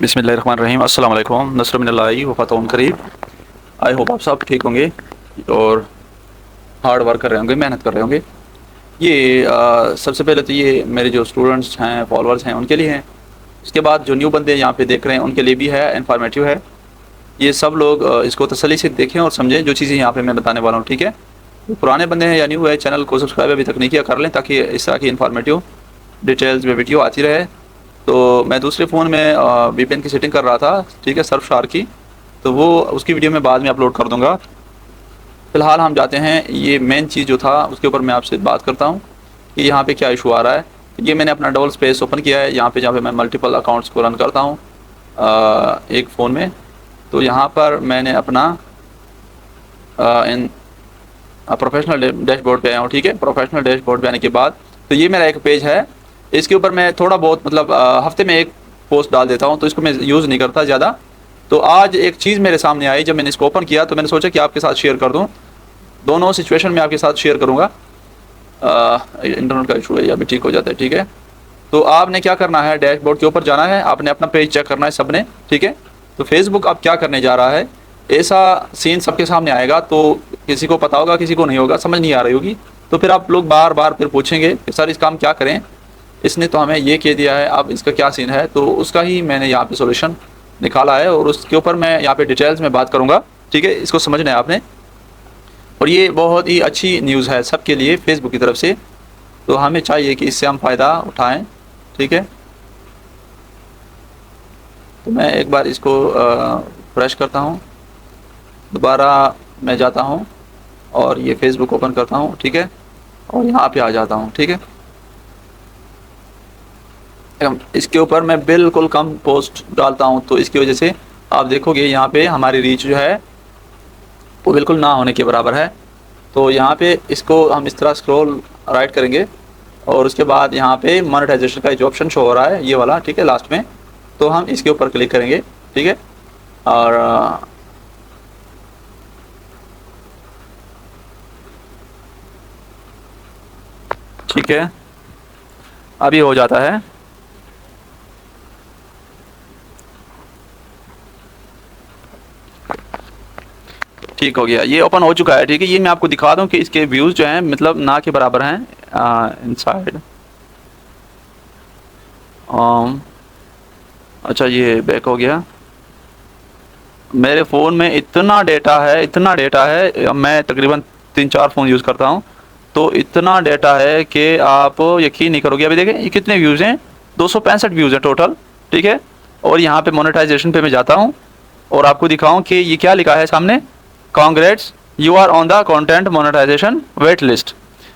बिस्मिल्लाहिर्रहमानिर्रहीम अस्सलाम वालेकुम नस्र मिनल्लाहि व फतहुन करीब। आई होप आप सब ठीक होंगे और हार्ड वर्क कर रहे होंगे, मेहनत कर रहे होंगे। ये सबसे पहले तो ये मेरे जो स्टूडेंट्स हैं, फॉलोअर्स हैं, उनके लिए हैं। उसके बाद जो न्यू बंदे यहाँ पे देख रहे हैं उनके लिए भी है, इन्फॉर्मेटिव है। ये सब लोग इसको तसल्ली से देखें और समझें जो चीज़ें यहाँ पे मैं बताने वाला हूँ, ठीक है। पुराने बंदे हैं या न्यू है, चैनल को सब्सक्राइब अभी तक नहीं किया, कर लें ताकि इस तरह की इन्फॉर्मेटिव डिटेल्स में वीडियो आती रहे। तो मैं दूसरे फ़ोन में वीपीएन की सेटिंग कर रहा था, ठीक है, सर्फशार की, तो वो उसकी वीडियो मैं बाद में अपलोड कर दूंगा। फ़िलहाल हम जाते हैं, ये मेन चीज़ जो था उसके ऊपर मैं आपसे बात करता हूँ कि यहाँ पे क्या इशू आ रहा है। ये मैंने अपना डबल स्पेस ओपन किया है यहाँ पे, जहाँ पे मैं मल्टीपल अकाउंट्स को रन करता हूँ एक फ़ोन में। तो यहाँ पर मैंने अपना इन प्रोफेशनल डैशबोर्ड पे आया हूँ, ठीक है। प्रोफेशनल डैशबोर्ड पे आने के बाद तो ये मेरा एक पेज है, इसके ऊपर मैं थोड़ा बहुत मतलब हफ्ते में एक पोस्ट डाल देता हूँ, तो इसको मैं यूज़ नहीं करता ज़्यादा। तो आज एक चीज़ मेरे सामने आई, जब मैंने इसको ओपन किया तो मैंने सोचा कि आपके साथ शेयर कर दूँ। दोनों सिचुएशन में आपके साथ शेयर करूँगा। इंटरनेट का इशू है, या भी ठीक हो जाता है, ठीक है। तो आपने क्या करना है, डैशबोर्ड के ऊपर जाना है, आपने अपना पेज चेक करना है सबने, ठीक है। तो फेसबुक अब क्या करने जा रहा है, ऐसा सीन सबके सामने आएगा, तो किसी को पता होगा, किसी को नहीं होगा, समझ नहीं आ रही होगी। तो फिर आप लोग बार बार फिर पूछेंगे कि सर इसका हम क्या करें, इसने तो हमें ये कह दिया है, अब इसका क्या सीन है। तो उसका ही मैंने यहाँ पे सॉल्यूशन निकाला है और उसके ऊपर मैं यहाँ पे डिटेल्स में बात करूँगा, ठीक है। इसको समझना है आपने, और ये बहुत ही अच्छी न्यूज़ है सबके लिए फेसबुक की तरफ से। तो हमें चाहिए कि इससे हम फ़ायदा उठाएँ, ठीक है। तो मैं एक बार इसको फ्रेश करता हूँ, दोबारा मैं जाता हूँ और ये फेसबुक ओपन करता हूँ, ठीक है, और यहाँ पे आ जाता हूँ, ठीक है। इसके ऊपर मैं बिल्कुल कम पोस्ट डालता हूँ, तो इसकी वजह से आप देखोगे यहाँ पे हमारी रीच जो है वो बिल्कुल ना होने के बराबर है। तो यहाँ पे इसको हम इस तरह स्क्रॉल राइट करेंगे और उसके बाद यहाँ पे मोनेटाइजेशन का जो ऑप्शन शो हो रहा है ये वाला, ठीक है, लास्ट में, तो हम इसके ऊपर क्लिक करेंगे, ठीक है। और ठीक है, अभी हो जाता है। ठीक हो गया, ये ओपन हो चुका है, ठीक है। ये मैं आपको दिखा दूं कि इसके व्यूज़ जो हैं मतलब ना के बराबर हैं इनसाइड। अच्छा, ये बैक हो गया। मेरे फ़ोन में इतना डेटा है, इतना डेटा है, मैं तकरीबन 3-4 फ़ोन यूज़ करता हूँ, तो इतना डेटा है कि आप यकीन नहीं करोगे। अभी देखें ये कितने व्यूज़ हैं, 265 व्यूज़ हैं टोटल, ठीक है। और यहाँ पे मोनेटाइजेशन पे मैं जाता हूँ और आपको दिखाऊँ कि ये क्या लिखा है सामने, congrats you are on the content monetization wait list.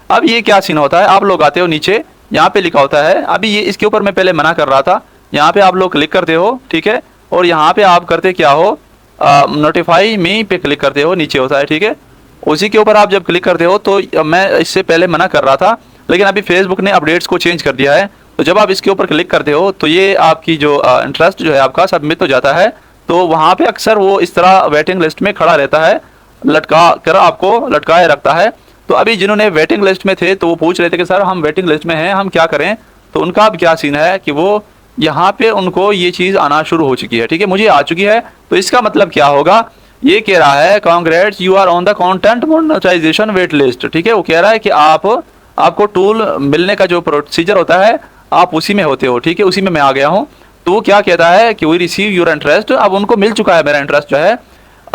अब ये क्या सीन होता है, आप लोग आते हो नीचे, यहाँ पे लिखा होता है, अभी ये इसके ऊपर मैं पहले मना कर रहा था, यहाँ पे आप लोग क्लिक करते हो, ठीक है। और यहाँ पे आप करते क्या हो, नोटिफाई मी पे क्लिक करते हो, नीचे होता है, ठीक है। उसी के ऊपर आप जब क्लिक करते हो, तो मैं इससे पहले मना कर रहा था, लेकिन अभी फेसबुक ने अपडेट्स को चेंज कर दिया है। तो जब आप इसके ऊपर क्लिक करते हो तो ये आपकी जो इंटरेस्ट जो है आपका सबमिट हो जाता है। तो वहाँ पे अक्सर वो इस तरह वेटिंग लिस्ट में खड़ा रहता है, लटका कर आपको लटकाए रखता है। तो अभी जिन्होंने वेटिंग लिस्ट में थे तो वो पूछ रहे थे कि सर हम वेटिंग लिस्ट में हैं, हम क्या करें। तो उनका अब क्या सीन है कि वो यहाँ पे उनको ये चीज़ आना शुरू हो चुकी है, ठीक है, मुझे आ चुकी है। तो इसका मतलब क्या होगा, ये कह रहा है congrats you are on the content monetization wait list, ठीक है। वो कह रहा है कि आपको टूल मिलने का जो प्रोसीजर होता है आप उसी में होते हो, ठीक है, उसी में मैं आ गया हूँ। तो वो क्या कहता है कि वी रिसीव योर इंटरेस्ट, अब उनको मिल चुका है मेरा इंटरेस्ट जो है।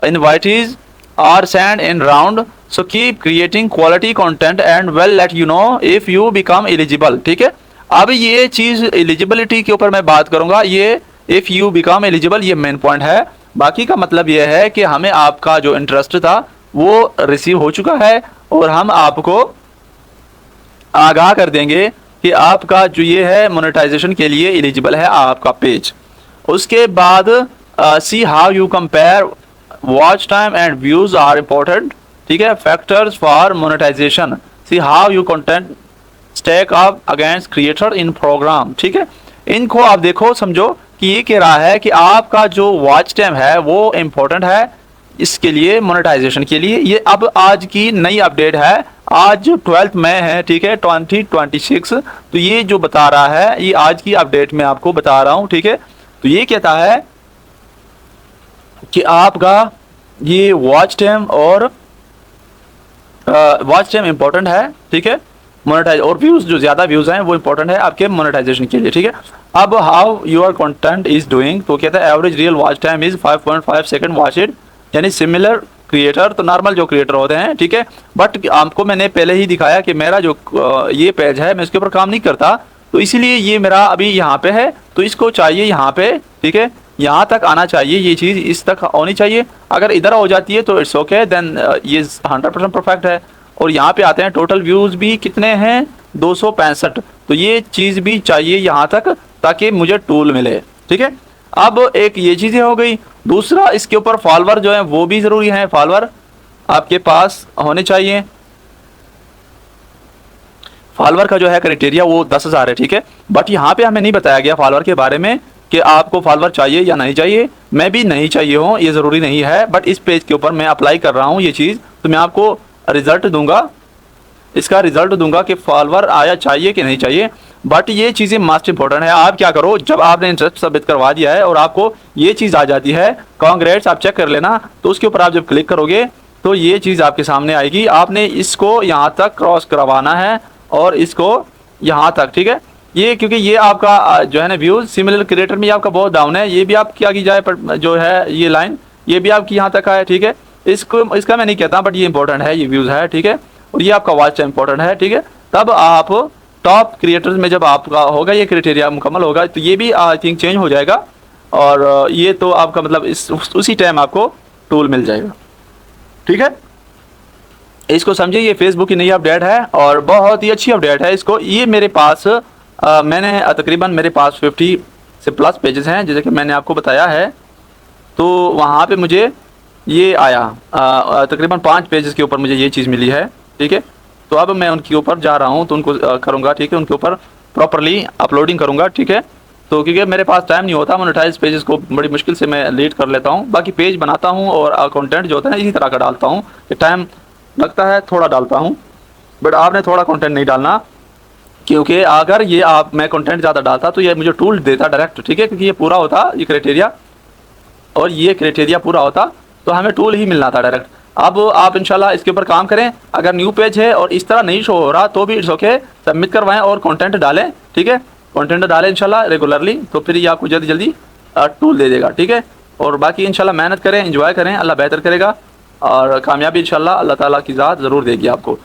Invitees are send in round, so keep creating quality content and well let you know if you become eligible, ठीक है। अब ये चीज़ एलिजिबिलिटी के ऊपर मैं बात करूंगा, ये इफ़ यू बिकम एलिजिबल ये मेन पॉइंट है। बाकी का मतलब ये है कि हमें आपका जो इंटरेस्ट था वो रिसीव हो चुका है और हम आपको आगाह कर देंगे कि आपका जो ये है मोनेटाइजेशन के लिए एलिजिबल है आपका पेज। उसके बाद see how you compare watch time and views are important, ठीक है, factors for monetization, see how you content stack up against creator in program, ठीक है। इनको आप देखो, समझो कि ये कह रहा है कि आपका जो वॉच टाइम है वो इम्पोर्टेंट है इसके लिए, मोनेटाइजेशन के लिए। ये अब आज की नई अपडेट है, आज 12 मई है, ठीक है, 2026। तो ये जो बता रहा है ये आज की अपडेट में आपको बता रहा हूँ, ठीक है। तो ये कहता है कि आपका ये वॉच टाइम और वॉच टाइम इंपॉर्टेंट है, ठीक है, मोनेटाइज और व्यूज, जो ज़्यादा व्यूज़ हैं वो इंपॉर्टेंट है आपके मोनेटाइजेशन के लिए, ठीक है। अब how your content is doing, तो कहता है average real watch time is 5.5 second watch it, यानी सिमिलर क्रिएटर, तो नॉर्मल जो क्रिएटर होते हैं, ठीक है। बट आपको मैंने पहले ही दिखाया कि मेरा जो ये पेज है मैं इसके ऊपर काम नहीं करता, तो इसीलिए ये मेरा अभी यहाँ पे है, तो इसको चाहिए यहाँ पे, ठीक है, यहाँ तक आना चाहिए, ये चीज़ इस तक होनी चाहिए। अगर इधर हो जाती है तो इट्स ओके, देन ये 100% परफेक्ट है। और यहाँ पे आते हैं टोटल व्यूज़ भी कितने हैं 265, तो ये चीज़ भी चाहिए यहाँ तक ताकि मुझे टूल मिले, ठीक है। अब एक ये चीज़ें हो गई, दूसरा इसके ऊपर फॉलोअर जो है वो भी ज़रूरी है, फॉलोअर आपके पास होने चाहिए। फॉलोअर का जो है क्राइटेरिया वो 10,000 है, ठीक है। बट यहाँ पे हमें नहीं बताया गया फॉलोअर के बारे में कि आपको फॉलोअर चाहिए या नहीं चाहिए। मैं भी नहीं चाहिए हूँ, ये ज़रूरी नहीं है, बट इस पेज के ऊपर मैं अप्लाई कर रहा हूँ ये चीज़, तो मैं आपको रिज़ल्ट दूंगा, इसका रिज़ल्ट दूंगा कि फॉलोअर आया चाहिए कि नहीं चाहिए। बट ये चीज़ें मस्ट इंपॉर्टेंट है। आप क्या करो, जब आपने इंटरेस्ट सबमिट करवा दिया है और आपको ये चीज़ आ जाती है कांग्रेट्स, आप चेक कर लेना, तो उसके ऊपर आप जब क्लिक करोगे तो ये चीज़ आपके सामने आएगी। आपने इसको यहाँ तक क्रॉस करवाना है और इसको यहाँ तक, ठीक है। ये क्योंकि ये आपका जो है ना व्यूज़ सिमिलर क्रिएटर में आपका बहुत डाउन है, ये भी आप क्या की जाए, पर जो है ये लाइन ये भी आपकी यहाँ तक है, ठीक है। इसका मैं नहीं कहता, बट ये इंपॉर्टेंट है, ये व्यूज़ है, ठीक है। और ये आपका वॉच टाइम इंपॉर्टेंट है, ठीक है। तब आप टॉप क्रिएटर्स में जब आपका होगा ये क्राइटेरिया मुकम्मल होगा, तो ये भी आई थिंक चेंज हो जाएगा, और ये तो आपका मतलब उसी टाइम आपको टूल मिल जाएगा, ठीक है। इसको समझिए, ये फेसबुक की नई अपडेट है और बहुत ही अच्छी अपडेट है। इसको ये मेरे पास मैंने तकरीबन मेरे पास 50 से प्लस पेजेस हैं, जैसे कि मैंने आपको बताया है। तो वहाँ पे मुझे ये आया तकरीबन 5 पेजेस के ऊपर मुझे ये चीज़ मिली है, ठीक है। तो अब मैं उनके ऊपर जा रहा हूँ, तो उनको करूँगा, ठीक है, उनके ऊपर प्रॉपरली अपलोडिंग करूँगा, ठीक है। तो क्योंकि मेरे पास टाइम नहीं होता, मोनेटाइज पेजेस को बड़ी मुश्किल से मैं लीड कर लेता हूँ। बाकी पेज बनाता हूँ और कंटेंट जो होता है इसी तरह का डालता हूँ, टाइम लगता है थोड़ा डालता हूँ, बट आपने थोड़ा कंटेंट नहीं डालना, क्योंकि अगर ये मैं कंटेंट ज़्यादा डालता तो ये मुझे टूल देता डायरेक्ट, ठीक है, क्योंकि ये पूरा होता ये क्राइटेरिया, और ये क्राइटेरिया पूरा होता तो हमें टूल ही मिलना था डायरेक्ट। अब आप इंशाल्लाह इसके ऊपर काम करें। अगर न्यू पेज है और इस तरह नहीं शो हो रहा तो भी इट्स ओके, सबमिट करवाएं और कंटेंट डालें, ठीक है, कंटेंट डालें इंशाल्लाह रेगुलरली, तो फिर ये आपको जल्दी जल्दी टूल दे देगा, ठीक है। और बाकी इंशाल्लाह मेहनत करें, एंजॉय करें, अल्लाह बेहतर करेगा, और कामयाबी इंशाल्लाह अल्लाह ताला की ज़ात ज़रूर देगी आपको।